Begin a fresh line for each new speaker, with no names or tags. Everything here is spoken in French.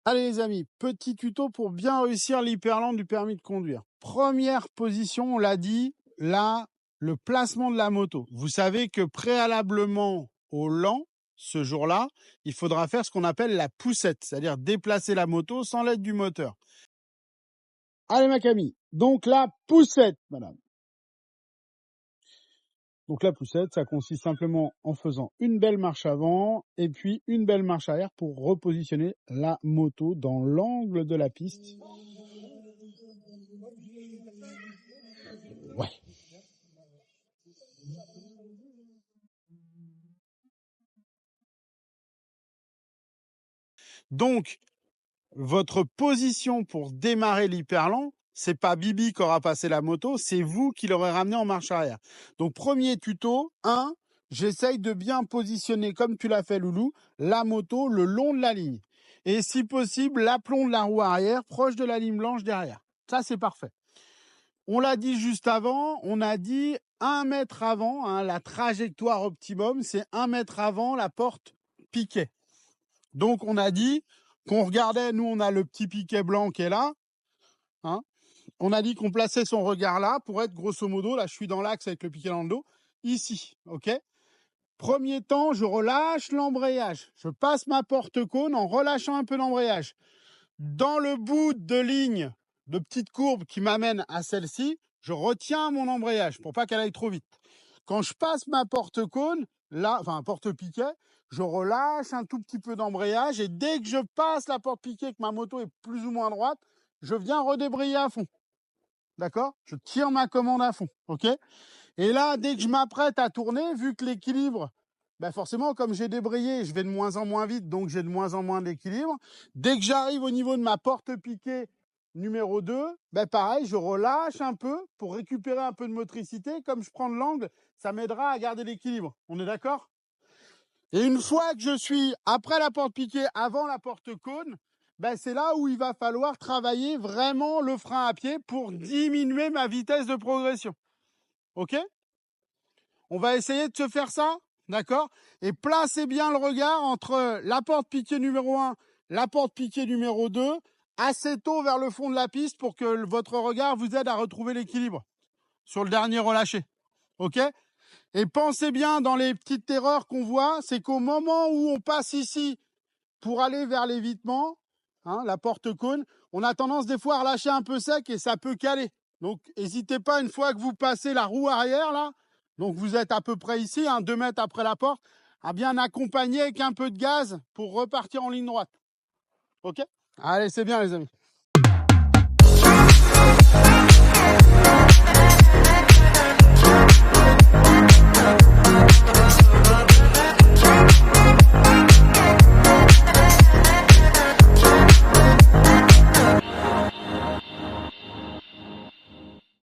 Allez les amis, petit tuto pour bien réussir l'hyperland du permis de conduire. Première position, on l'a dit, là, le placement de la moto. Vous savez que préalablement au lent, ce jour-là, il faudra faire ce qu'on appelle la poussette, c'est-à-dire déplacer la moto sans l'aide du moteur. Allez ma Camille, donc la poussette, madame. Donc la poussette, ça consiste simplement en faisant une belle marche avant et puis une belle marche arrière pour repositionner la moto dans l'angle de la piste. Ouais. Donc, votre position pour démarrer l'hyperland, c'est pas Bibi qui aura passé la moto, c'est vous qui l'aurez ramené en marche arrière. Donc, premier tuto, 1, j'essaye de bien positionner, comme tu l'as fait Loulou, la moto le long de la ligne. Et si possible, l'aplomb de la roue arrière, proche de la ligne blanche derrière. Ça, c'est parfait. On l'a dit juste avant, on a dit 1 mètre avant, hein, la trajectoire optimum, c'est 1 mètre avant la porte piquet. Donc, on a dit qu'on regardait, nous, on a le petit piquet blanc qui est là. Hein. On a dit qu'on plaçait son regard là pour être grosso modo, là, je suis dans l'axe avec le piquet dans le dos, ici, ok. Premier temps, je relâche l'embrayage. Je passe ma porte-cône en relâchant un peu l'embrayage. Dans le bout de ligne de petite courbe qui m'amène à celle-ci, je retiens mon embrayage pour pas qu'elle aille trop vite. Quand je passe ma porte-cône, là, enfin porte-piquet, je relâche un tout petit peu d'embrayage et dès que je passe la porte-piquet, que ma moto est plus ou moins droite, je viens redébrayer à fond. D'accord? Je tire ma commande à fond. OK? Et là, dès que je m'apprête à tourner, vu que l'équilibre, ben forcément, comme j'ai débrayé, je vais de moins en moins vite, donc j'ai de moins en moins d'équilibre. Dès que j'arrive au niveau de ma porte-piquet numéro 2, ben pareil, je relâche un peu pour récupérer un peu de motricité. Comme je prends de l'angle, ça m'aidera à garder l'équilibre. On est d'accord? Et une fois que je suis après la porte-piquet, avant la porte-cône, ben c'est là où il va falloir travailler vraiment le frein à pied pour diminuer ma vitesse de progression. OK? On va essayer de se faire ça, d'accord? Et placez bien le regard entre la porte-piquet numéro 1, la porte-piquet numéro 2, assez tôt vers le fond de la piste pour que votre regard vous aide à retrouver l'équilibre sur le dernier relâché. OK? Et pensez bien dans les petites erreurs qu'on voit, c'est qu'au moment où on passe ici pour aller vers l'évitement, hein, la porte-cône, on a tendance des fois à relâcher un peu sec et ça peut caler. Donc, n'hésitez pas, une fois que vous passez la roue arrière, là, donc vous êtes à peu près ici, hein, 2 mètres après la porte, à bien accompagner avec un peu de gaz pour repartir en ligne droite. OK? Allez, c'est bien les amis.